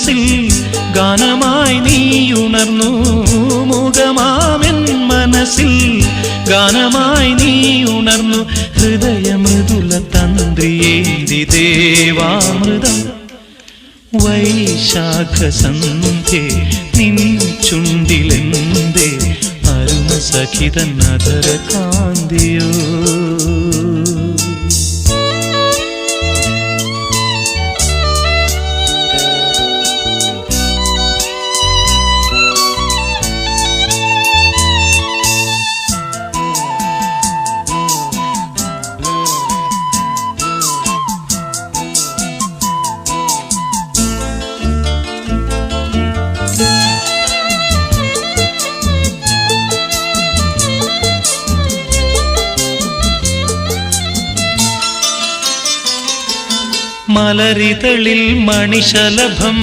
മനസ്സിൽ ഗാനമായി നീ ഉണർന്നു മുഖമാമെൻ മനസ്സിൽ ഗാനമായി നീ ഉണർന്നു ഹൃദയമൃദുല തന്ത്രിയേന്തി ദേവാമൃതം വൈശാഖസന്ധ്യേ നിൻ ചുണ്ടിലെന്തേ അരുണ സഖിതൻ അധര കാന്തിയോ മലരിതളിൽ മണിശലഭം